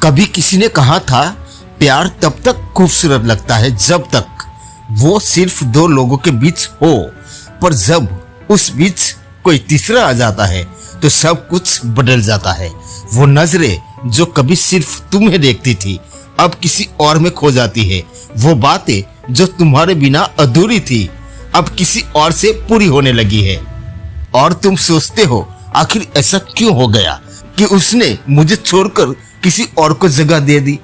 कभी किसी ने कहा था, प्यार तब तक खूबसूरत लगता है जब तक वो सिर्फ दो लोगों के बीच हो, पर जब उस बीच कोई तीसरा आ जाता है तो सब कुछ बदल जाता है। वो नजरें जो कभी सिर्फ तुम्हें देखती थी अब किसी और में खो जाती है। वो बातें जो तुम्हारे बिना अधूरी थी अब किसी और से पूरी होने लगी है। और तुम सोचते हो, आखिर ऐसा क्यों हो गया कि उसने मुझे छोड़कर किसी और को जगह दे दी।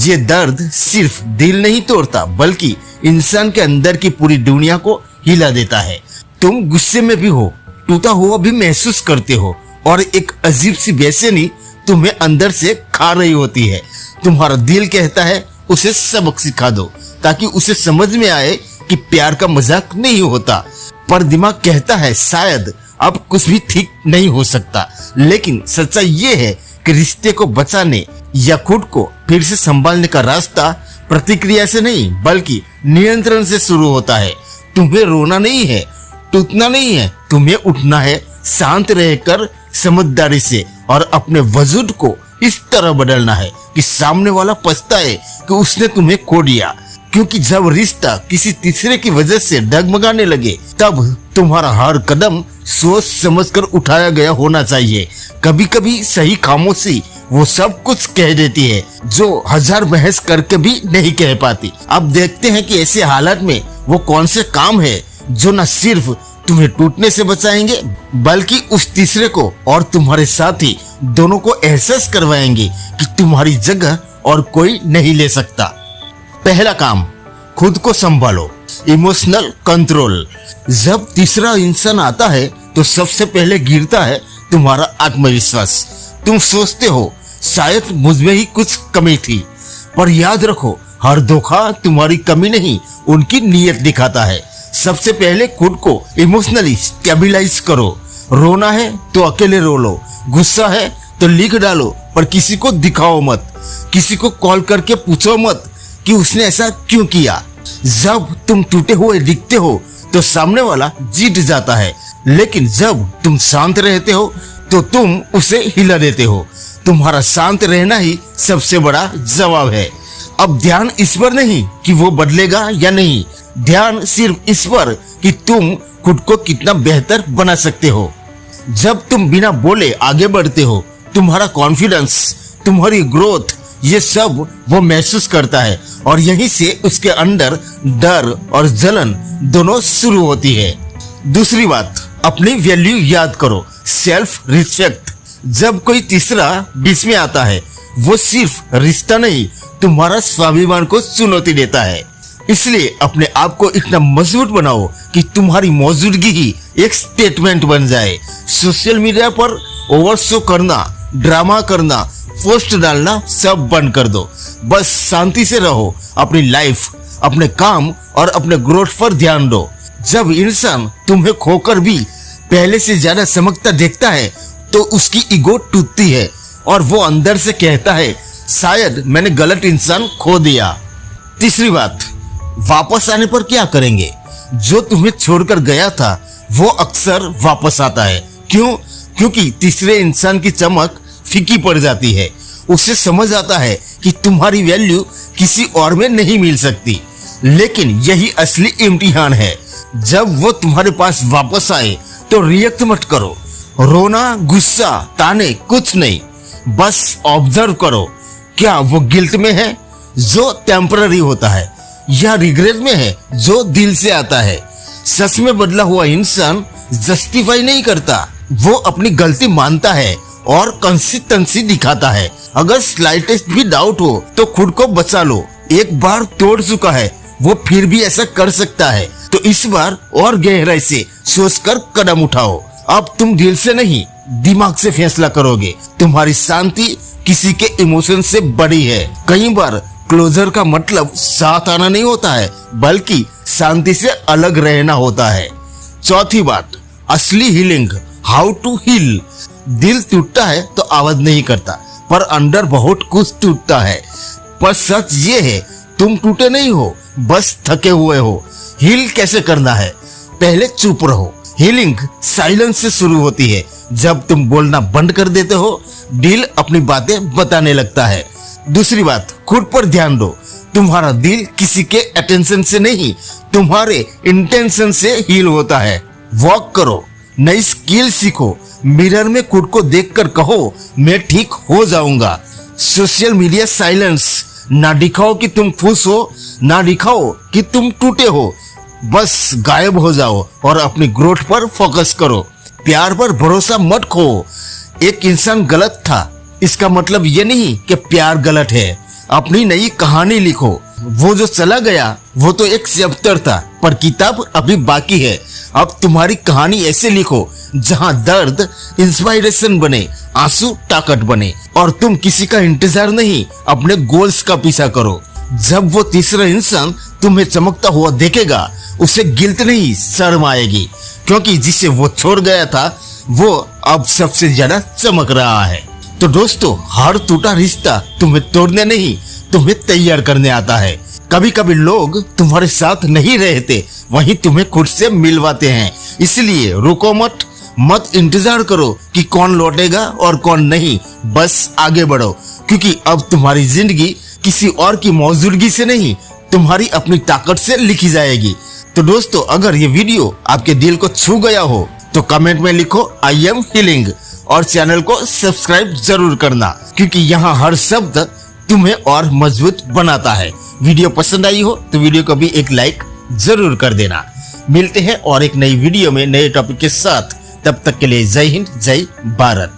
ये दर्द सिर्फ दिल नहीं तोड़ता बल्कि इंसान के अंदर की पूरी दुनिया को हिला देता है। तुम गुस्से में भी हो, टूटा हुआ भी महसूस करते हो और एक अजीब सी बेचैनी तुम्हें अंदर से खा रही होती है। तुम्हारा दिल कहता है उसे सबक सिखा दो ताकि उसे समझ में आए कि प्यार का मजाक नहीं होता, पर दिमाग कहता है शायद अब कुछ भी ठीक नहीं हो सकता। लेकिन सच्चाई ये है कि रिश्ते को बचाने या खुद को फिर से संभालने का रास्ता प्रतिक्रिया से नहीं बल्कि नियंत्रण से शुरू होता है। तुम्हें रोना नहीं है, टूटना नहीं है, तुम्हें उठना है शांत रहकर समझदारी से और अपने वजूद को इस तरह बदलना है कि सामने वाला पछताए कि उसने तुम्हें खो दिया। क्योंकि जब रिश्ता किसी तीसरे की वजह से डगमगाने लगे तब तुम्हारा हर कदम सोच समझकर उठाया गया होना चाहिए। कभी कभी सही खामोशी वो सब कुछ कह देती है जो हजार बहस करके भी नहीं कह पाती। अब देखते हैं कि ऐसे हालात में वो कौन से काम है जो न सिर्फ तुम्हें टूटने से बचाएंगे बल्कि उस तीसरे को और तुम्हारे साथी दोनों को एहसास करवाएंगे कि तुम्हारी जगह और कोई नहीं ले सकता। पहला काम, खुद को संभालो। Emotional control. जब तीसरा इंसान आता है तो सबसे पहले गिरता है तुम्हारा आत्मविश्वास। तुम सोचते हो शायद मुझमें ही कुछ कमी थी, पर याद रखो हर धोखा तुम्हारी कमी नहीं उनकी नीयत दिखाता है। सबसे पहले खुद को इमोशनली स्टेबलाइज करो। रोना है तो अकेले रो लो, गुस्सा है तो लिख डालो, पर किसी को दिखाओ मत। किसी को कॉल करके पूछो मत कि उसने ऐसा क्यों किया। जब तुम टूटे हुए दिखते हो तो सामने वाला जीत जाता है, लेकिन जब तुम शांत रहते हो तो तुम उसे हिला देते हो। तुम्हारा शांत रहना ही सबसे बड़ा जवाब है। अब ध्यान इस पर नहीं कि वो बदलेगा या नहीं, ध्यान सिर्फ इस पर कि तुम खुद को कितना बेहतर बना सकते हो। जब तुम बिना बोले आगे बढ़ते हो, तुम्हारा कॉन्फिडेंस, तुम्हारी ग्रोथ, ये सब वो महसूस करता है और यहीं से उसके अंदर डर और जलन दोनों शुरू होती है। दूसरी बात, अपनी वैल्यू याद करो। Self respect. जब कोई तीसरा बीच में आता है वो सिर्फ रिश्ता नहीं तुम्हारा स्वाभिमान को चुनौती देता है। इसलिए अपने आप को इतना मजबूत बनाओ कि तुम्हारी मौजूदगी ही एक स्टेटमेंट बन जाए। सोशल मीडिया पर ओवर शो करना, ड्रामा करना, पोस्ट डालना सब बंद कर दो। बस शांति से रहो, अपनी लाइफ, अपने काम और अपने ग्रोथ पर ध्यान दो। जब इंसान तुम्हें खोकर भी पहले से ज्यादा चमकता देखता है तो उसकी ईगो टूटती है और वो अंदर से कहता है शायद मैंने गलत इंसान खो दिया। तीसरी बात, वापस आने पर क्या करेंगे? जो तुम्हें छोड़कर गया था वो अक्सर वापस आता है। क्यों? क्योंकि तीसरे इंसान की चमक फीकी पड़ जाती है। उसे समझ आता है कि तुम्हारी वैल्यू किसी और में नहीं मिल सकती। लेकिन यही असली इम्तिहान है। जब वो तुम्हारे पास वापस आए तो रिएक्ट मत करो। रोना, गुस्सा, ताने कुछ नहीं, बस ऑब्जर्व करो। क्या वो गिल्ट में है जो टेम्पररी होता है या रिग्रेट में है जो दिल से आता है? सच में बदला हुआ इंसान जस्टिफाई नहीं करता, वो अपनी गलती मानता है और कंसिस्टेंसी दिखाता है। अगर स्लाइटेस्ट भी डाउट हो तो खुद को बचा लो। एक बार तोड़ चुका है वो फिर भी ऐसा कर सकता है, तो इस बार और गहराई से सोचकर कदम उठाओ। अब तुम दिल से नहीं दिमाग से फैसला करोगे। तुम्हारी शांति किसी के इमोशन से बड़ी है। कई बार क्लोजर का मतलब साथ आना नहीं होता है बल्कि शांति से अलग रहना होता है। चौथी बात, असली हीलिंग। How to heal. दिल टूटता है तो आवाज नहीं करता, पर अंदर बहुत कुछ टूटता है। पर सच ये है तुम टूटे नहीं हो, बस थके हुए हो। हील कैसे करना है? पहले चुप रहो। हीलिंग साइलेंस से शुरू होती है। जब तुम बोलना बंद कर देते हो दिल अपनी बातें बताने लगता है। दूसरी बात, खुद पर ध्यान दो। तुम्हारा दिल किसी के अटेंशन से नहीं, तुम्हारे इंटेंशन से हील होता है। वॉक करो, नई स्किल सीखो, मिरर में खुद को देखकर कहो मैं ठीक हो जाऊंगा। सोशल मीडिया साइलेंस, ना दिखाओ कि तुम खुश हो, ना दिखाओ कि तुम टूटे हो, बस गायब हो जाओ और अपनी ग्रोथ पर फोकस करो। प्यार पर भरोसा मत खो। एक इंसान गलत था, इसका मतलब ये नहीं कि प्यार गलत है। अपनी नई कहानी लिखो। वो जो चला गया वो तो एक चैप्टर था, पर किताब अभी बाकी है। अब तुम्हारी कहानी ऐसे लिखो जहां दर्द इंस्पायरेशन बने, आंसू ताकत बने, और तुम किसी का इंतजार नहीं, अपने गोल्स का पीछा करो। जब वो तीसरा इंसान तुम्हें चमकता हुआ देखेगा, उसे गिल्ट नहीं, शर्म आएगी, क्योंकि जिसे वो छोड़ गया था वो अब सबसे ज्यादा चमक रहा है। तो दोस्तों, हर टूटा रिश्ता तुम्हें तोड़ने नहीं, तुम्हें तैयार करने आता है। कभी कभी लोग तुम्हारे साथ नहीं रहते, वहीं तुम्हें खुद से मिलवाते हैं। इसलिए रुको मत इंतजार करो कि कौन लौटेगा और कौन नहीं, बस आगे बढ़ो, क्योंकि अब तुम्हारी जिंदगी किसी और की मौजूदगी से नहीं, तुम्हारी अपनी ताकत से लिखी जाएगी। तो दोस्तों, अगर ये वीडियो आपके दिल को छू गया हो तो कमेंट में लिखो आई एम हीलिंग, और चैनल को सब्सक्राइब जरूर करना, क्योंकि यहाँ हर शब्द तुम्हें और मजबूत बनाता है। वीडियो पसंद आई हो तो वीडियो को भी एक लाइक जरूर कर देना। मिलते हैं और एक नई वीडियो में नए टॉपिक के साथ। तब तक के लिए जय हिंद, जय भारत।